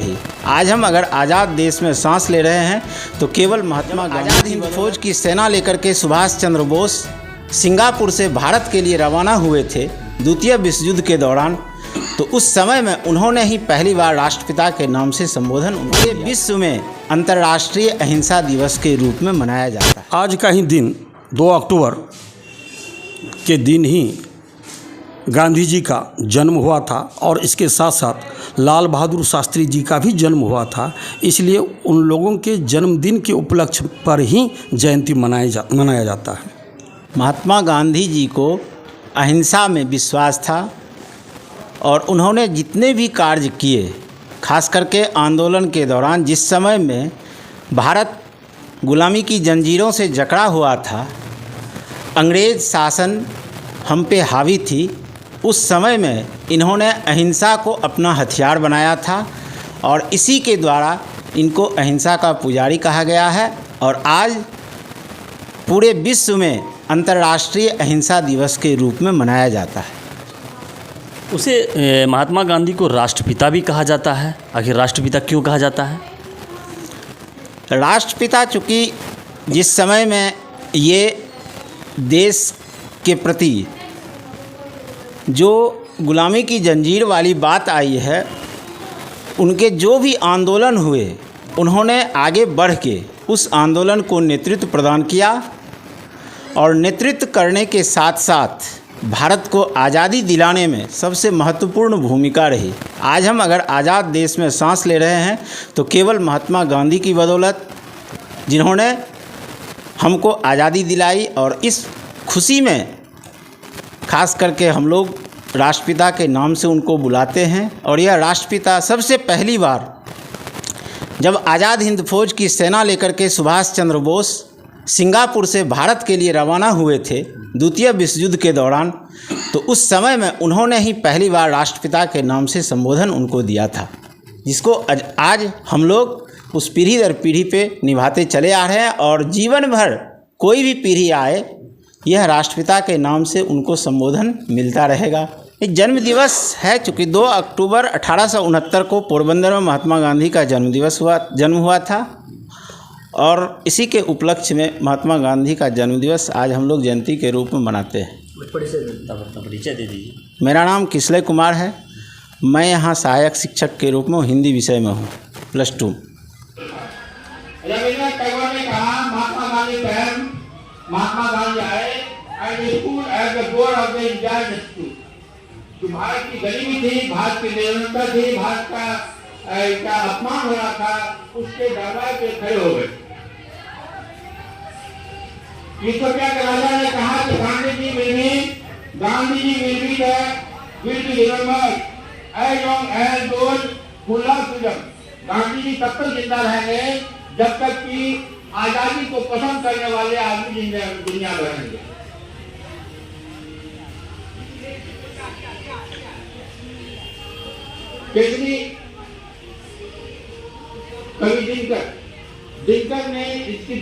रही। आज हम अगर आज़ाद देश में सांस ले रहे हैं तो केवल महात्मा गांधी आज़ाद हिंद फौज की सेना लेकर के सुभाष चंद्र बोस सिंगापुर से भारत के लिए रवाना हुए थे द्वितीय विश्व युद्ध के दौरान, तो उस समय में उन्होंने ही पहली बार राष्ट्रपिता के नाम से संबोधन पूरे विश्व में अंतर्राष्ट्रीय अहिंसा दिवस के रूप में मनाया जाता है। आज का ही दिन 2 अक्टूबर के दिन ही गांधी जी का जन्म हुआ था और इसके साथ साथ लाल बहादुर शास्त्री जी का भी जन्म हुआ था, इसलिए उन लोगों के जन्मदिन के उपलक्ष्य पर ही जयंती मनाया जाता है। महात्मा गांधी जी को अहिंसा में विश्वास था और उन्होंने जितने भी कार्य किए, खास करके आंदोलन के दौरान जिस समय में भारत गुलामी की जंजीरों से जकड़ा हुआ था, अंग्रेज़ शासन हम पे हावी थी, उस समय में इन्होंने अहिंसा को अपना हथियार बनाया था और इसी के द्वारा इनको अहिंसा का पुजारी कहा गया है। और आज पूरे विश्व में अंतर्राष्ट्रीय अहिंसा दिवस के रूप में मनाया जाता है। उसे महात्मा गांधी को राष्ट्रपिता भी कहा जाता है। आखिर राष्ट्रपिता क्यों कहा जाता है? राष्ट्रपिता चूँकि जिस समय में ये देश के प्रति जो गुलामी की जंजीर वाली बात आई है, उनके जो भी आंदोलन हुए, उन्होंने आगे बढ़ के उस आंदोलन को नेतृत्व प्रदान किया और नेतृत्व करने के साथ साथ भारत को आज़ादी दिलाने में सबसे महत्वपूर्ण भूमिका रही। आज हम अगर आज़ाद देश में सांस ले रहे हैं तो केवल महात्मा गांधी की बदौलत, जिन्होंने हमको आज़ादी दिलाई। और इस खुशी में खास करके हम लोग राष्ट्रपिता के नाम से उनको बुलाते हैं। और यह राष्ट्रपिता सबसे पहली बार जब आज़ाद हिंद फौज की सेना लेकर के सुभाष चंद्र बोस सिंगापुर से भारत के लिए रवाना हुए थे द्वितीय विश्व युद्ध के दौरान, तो उस समय में उन्होंने ही पहली बार राष्ट्रपिता के नाम से संबोधन उनको दिया था, जिसको आज हम लोग उस पीढ़ी दर पीढ़ी पे निभाते चले आ रहे हैं। और जीवन भर कोई भी पीढ़ी आए, यह राष्ट्रपिता के नाम से उनको संबोधन मिलता रहेगा। एक जन्म दिवस है, चूँकि 2 अक्टूबर 1869 को पोरबंदर में महात्मा गांधी का जन्म हुआ था और इसी के उपलक्ष्य में महात्मा गांधी का जन्मदिवस आज हम लोग जयंती के रूप में मनाते हैं। परिचय दे दीजिए। मेरा नाम किसलय कुमार है। मैं यहाँ सहायक शिक्षक के रूप में हिंदी विषय में हूँ, +2। रविन्द्रनाथ टैगोर ने कहा, महात्मा गांधी पहल महात्मा गांधी आए as school as the door of the India school. जो भारत की गरीबी थी, भारत की निर्धनता थी, भारत का अपमान हो रहा था, उसके दरबार पे खड़े हो गए। इथियोपिया के राजा ने कहा कि Gandhi ji will be remembered as long as those who love freedom. Gandhi ji तब तक जिंदा रहेंगे जब तक कि आजादी को पसंद करने वाले आदमी दुनिया में रहेंगे। कवि दिनकर ने इसकी